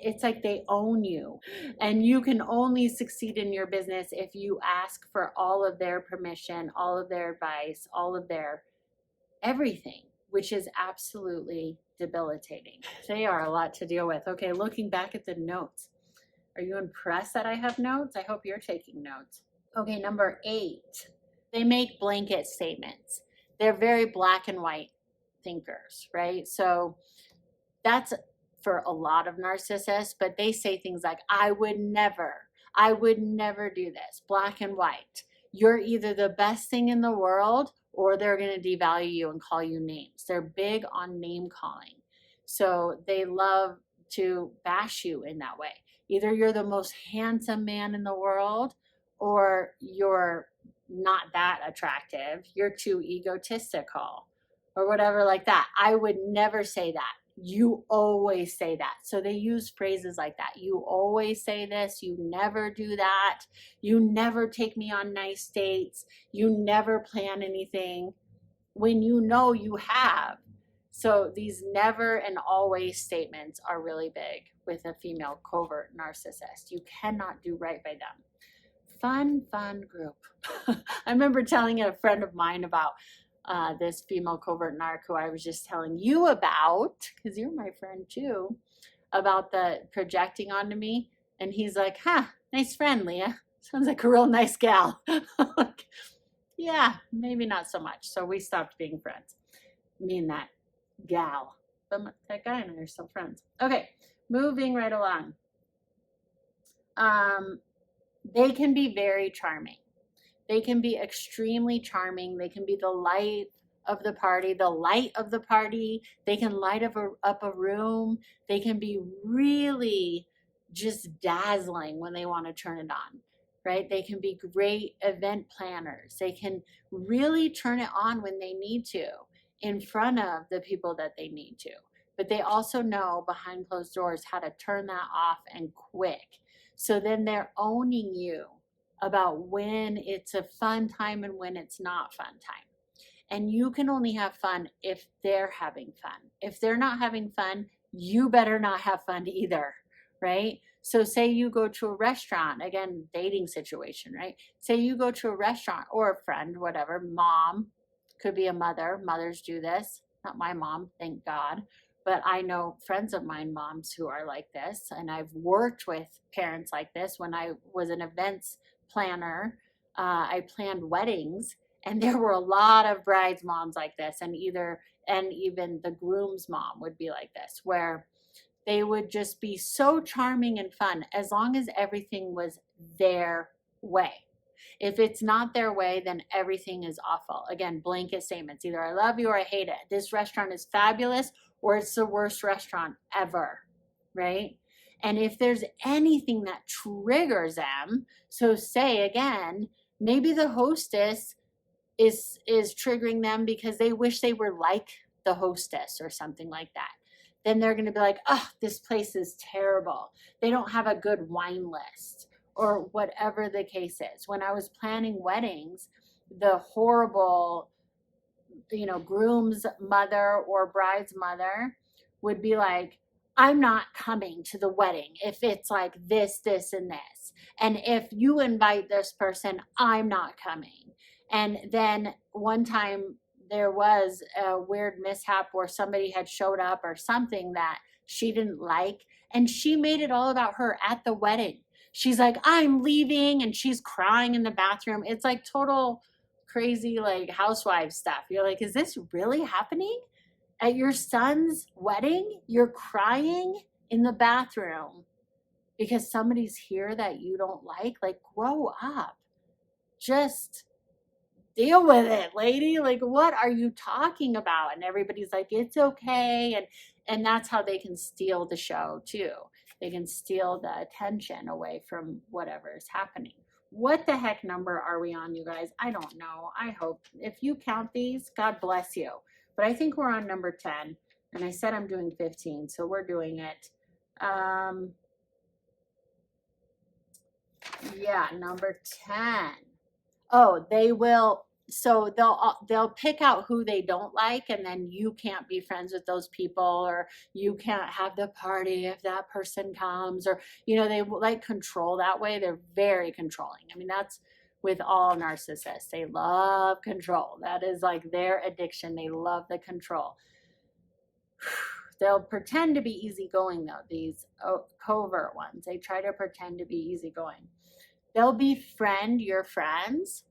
it's like they own you, and you can only succeed in your business if you ask for all of their permission, all of their advice, all of their everything, which is absolutely debilitating. They are a lot to deal with. Okay, looking back at the notes. Are you impressed that I have notes? I hope you're taking notes. Okay, number 8. They make blanket statements. They're very black and white thinkers, right? So that's for a lot of narcissists, but they say things like, I would never do this, black and white. You're either the best thing in the world or they're going to devalue you and call you names. They're big on name calling. So they love to bash you in that way. Either you're the most handsome man in the world or you're not that attractive. You're too egotistical or whatever like that. I would never say that. You always say that. So they use phrases like that. You always say this. You never do that. You never take me on nice dates. You never plan anything when you know you have. So these never and always statements are really big with a female covert narcissist. You cannot do right by them. Fun group. I remember telling a friend of mine about this female covert narc who I was just telling you about, because you're my friend too, about the projecting onto me. And he's like, nice friend, Leah. Sounds like a real nice gal. Like, yeah, maybe not so much. So we stopped being friends. Me and that gal. But that guy and I are still friends. Okay, moving right along. They can be very charming. They can be extremely charming. They can be the light of the party, They can light up a room. They can be really just dazzling when they want to turn it on, right? They can be great event planners. They can really turn it on when they need to in front of the people that they need to. But they also know behind closed doors how to turn that off and quick. So then they're owning you about when it's a fun time and when it's not fun time. And you can only have fun if they're having fun. If they're not having fun, you better not have fun either, right? So say you go to a restaurant, again, dating situation, right? Say you go to a restaurant or a friend, whatever, mom, could be a mother. Mothers do this. Not my mom, thank God. But I know friends of mine, moms, who are like this. And I've worked with parents like this when I was an events planner. I planned weddings, and there were a lot of brides moms like this, and even the groom's mom would be like this, where they would just be so charming and fun as long as everything was their way. If it's not their way, then everything is awful. Again, blanket statements. Either I love you or I hate it. This restaurant is fabulous or it's the worst restaurant ever, right? And if there's anything that triggers them, so say again, maybe the hostess is triggering them because they wish they were like the hostess or something like that. Then they're going to be like, oh, this place is terrible. They don't have a good wine list or whatever the case is. When I was planning weddings, the horrible, groom's mother or bride's mother would be like, I'm not coming to the wedding if it's like this, this, and this. And if you invite this person, I'm not coming. And then one time there was a weird mishap where somebody had showed up or something that she didn't like, and she made it all about her at the wedding. She's like, I'm leaving, and she's crying in the bathroom. It's like total crazy, like housewives stuff. You're like, is this really happening? At your son's wedding, you're crying in the bathroom because somebody's here that you don't like? Like, grow up. Just deal with it, lady. Like, what are you talking about? And everybody's like, it's okay. And that's how they can steal the show too. They can steal the attention away from whatever is happening. What the heck number are we on, you guys? I don't know. I hope if you count these, God bless you. But I think we're on number 10. And I said I'm doing 15, so we're doing it. Yeah, number 10. Oh, they will So they'll pick out who they don't like, and then you can't be friends with those people, or you can't have the party if that person comes, or they like control that way. They're very controlling. I mean, that's with all narcissists. They love control. That is like their addiction. They love the control. They'll pretend to be easygoing though, these covert ones. They try to pretend to be easygoing. They'll befriend your friends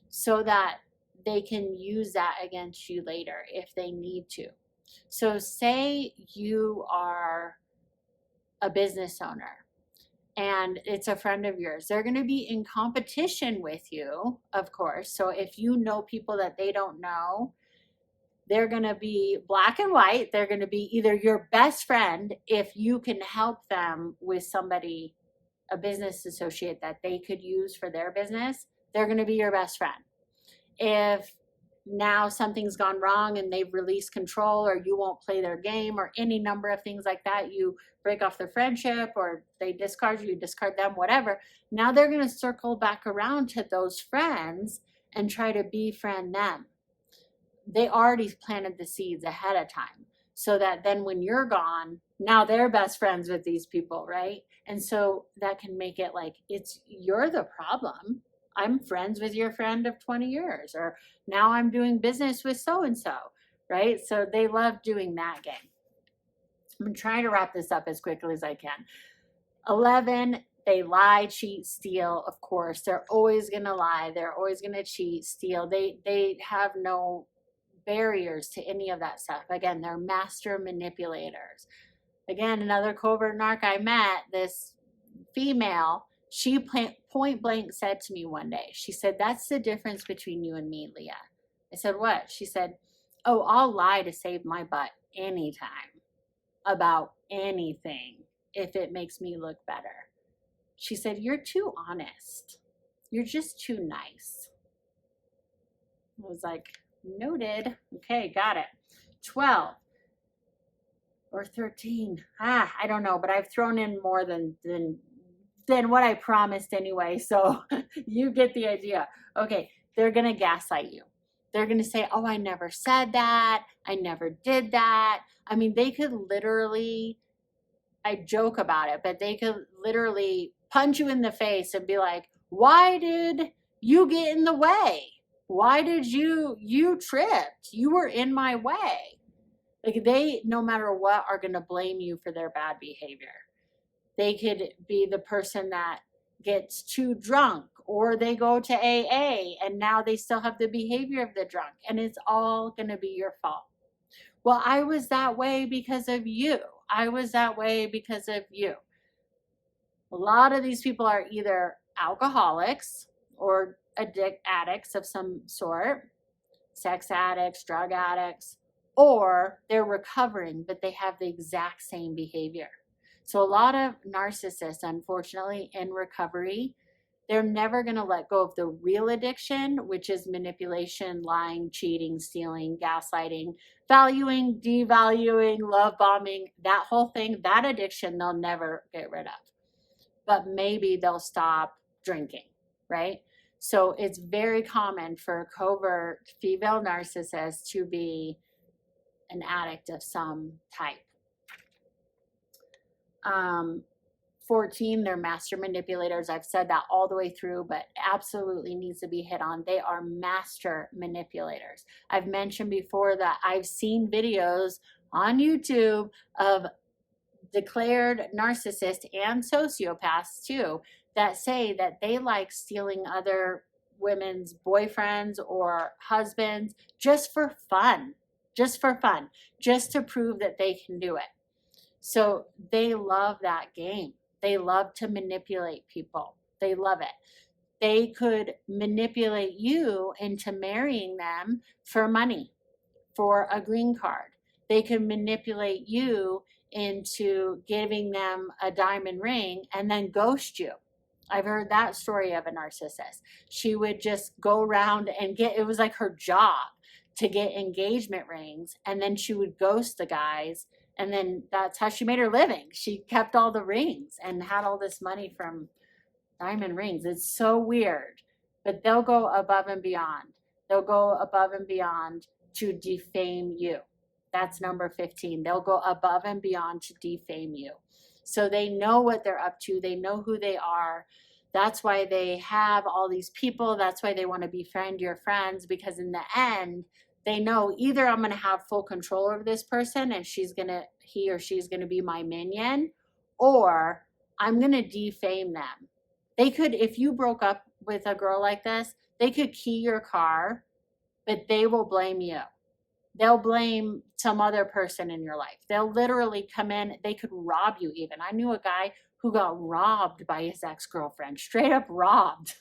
so that they can use that against you later if they need to. So say you are a business owner and it's a friend of yours. They're going to be in competition with you, of course. So if you know people that they don't know, they're going to be black and white. They're going to be either your best friend if you can help them with somebody, a business associate that they could use for their business. They're going to be your best friend. If now something's gone wrong and they've released control, or you won't play their game, or any number of things like that, you break off their friendship, or they discard you, discard them, whatever. Now they're going to circle back around to those friends and try to befriend them. They already planted the seeds ahead of time, so that then when you're gone, now they're best friends with these people, right? And so that can make it like you're the problem. I'm friends with your friend of 20 years, or now I'm doing business with so-and-so, right? So they love doing that game. I'm trying to wrap this up as quickly as I can. 11, they lie, cheat, steal. Of course, they're always going to lie. They're always going to cheat, steal. They have no barriers to any of that stuff. Again, they're master manipulators. Again, another covert narc I met, this female, she point blank said to me one day, she said, "That's the difference between you and me, Leah." I said, "What?" She said, "Oh, I'll lie to save my butt anytime about anything if it makes me look better." She said, "You're too honest. You're just too nice." I was like, noted. Okay, got it. 12 or 13. I don't know, but I've thrown in more than what I promised anyway. So you get the idea. Okay, they're going to gaslight you. They're going to say, "Oh, I never said that. I never did that." I mean, they could literally, I joke about it, but they could literally punch you in the face and be like, "Why did you get in the way? Why did you tripped? You were in my way." Like, they, no matter what, are going to blame you for their bad behavior. They could be the person that gets too drunk, or they go to AA and now they still have the behavior of the drunk, and it's all going to be your fault. "Well, I was that way because of you. I was that way because of you." A lot of these people are either alcoholics or addicts of some sort, sex addicts, drug addicts, or they're recovering, but they have the exact same behavior. So a lot of narcissists, unfortunately, in recovery, they're never going to let go of the real addiction, which is manipulation, lying, cheating, stealing, gaslighting, valuing, devaluing, love bombing, that whole thing, that addiction they'll never get rid of. But maybe they'll stop drinking, right? So it's very common for covert female narcissists to be an addict of some type. 14, they're master manipulators. I've said that all the way through, but absolutely needs to be hit on. They are master manipulators. I've mentioned before that I've seen videos on YouTube of declared narcissists and sociopaths too that say that they like stealing other women's boyfriends or husbands just for fun, just to prove that they can do it. So they love that game. They love to manipulate people. They love it. They could manipulate you into marrying them for money, for a green card. They could manipulate you into giving them a diamond ring and then ghost you. I've heard that story of a narcissist. She would just go around and it was like her job to get engagement rings, and then she would ghost the guys, and then that's how she made her living. She kept all the rings and had all this money from diamond rings. It's so weird, but they'll go above and beyond. They'll go above and beyond to defame you. That's number 15. They'll go above and beyond to defame you. So they know what they're up to. They know who they are. That's why they have all these people. That's why they want to befriend your friends, because in the end, they know either I'm going to have full control over this person and he or she's going to be my minion, or I'm going to defame them. They could, if you broke up with a girl like this, they could key your car, but they will blame you. They'll blame some other person in your life. They'll literally come in. They could rob you even. I knew a guy who got robbed by his ex-girlfriend, straight up robbed,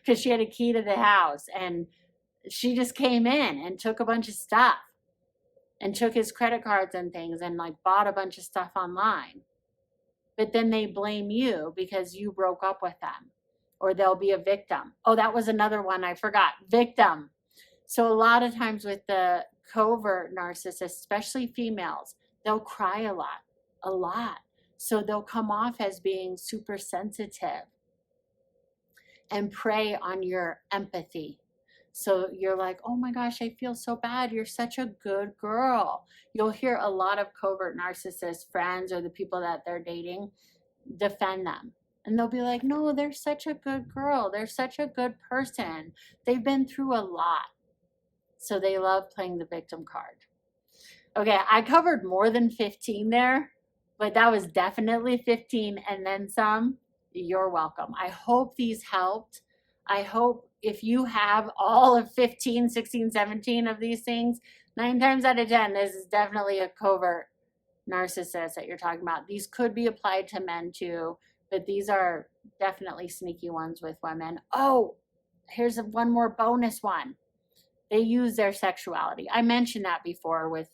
because she had a key to the house. And she just came in and took a bunch of stuff and took his credit cards and things and like bought a bunch of stuff online. But then they blame you because you broke up with them, or they'll be a victim. Oh, that was another one I forgot. Victim. So a lot of times with the covert narcissists, especially females, they'll cry a lot. So they'll come off as being super sensitive and prey on your empathy. So you're like, oh my gosh, I feel so bad. You're such a good girl. You'll hear a lot of covert narcissist friends or the people that they're dating defend them. And they'll be like, no, they're such a good girl. They're such a good person. They've been through a lot. So they love playing the victim card. Okay, I covered more than 15 there, but that was definitely 15 and then some. You're welcome. I hope these helped. I hope if you have all of 15, 16, 17 of these things, 9 times out of 10, this is definitely a covert narcissist that you're talking about. These could be applied to men too, but these are definitely sneaky ones with women. Oh, here's one more bonus one. They use their sexuality. I mentioned that before with,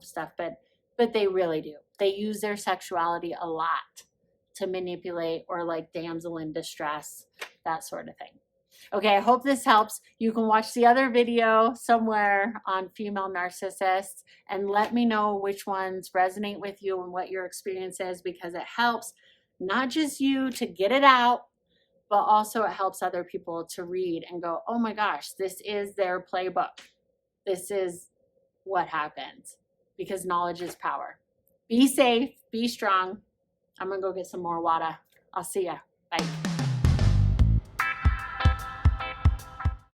stuff, but they really do. They use their sexuality a lot to manipulate, or like damsel in distress, that sort of thing. Okay, I hope this helps. You can watch the other video somewhere on female narcissists and let me know which ones resonate with you and what your experience is, because it helps not just you to get it out, but also it helps other people to read and go, oh my gosh, this is their playbook. This is what happens, because knowledge is power. Be safe, be strong. I'm gonna go get some more water. I'll see ya. Bye.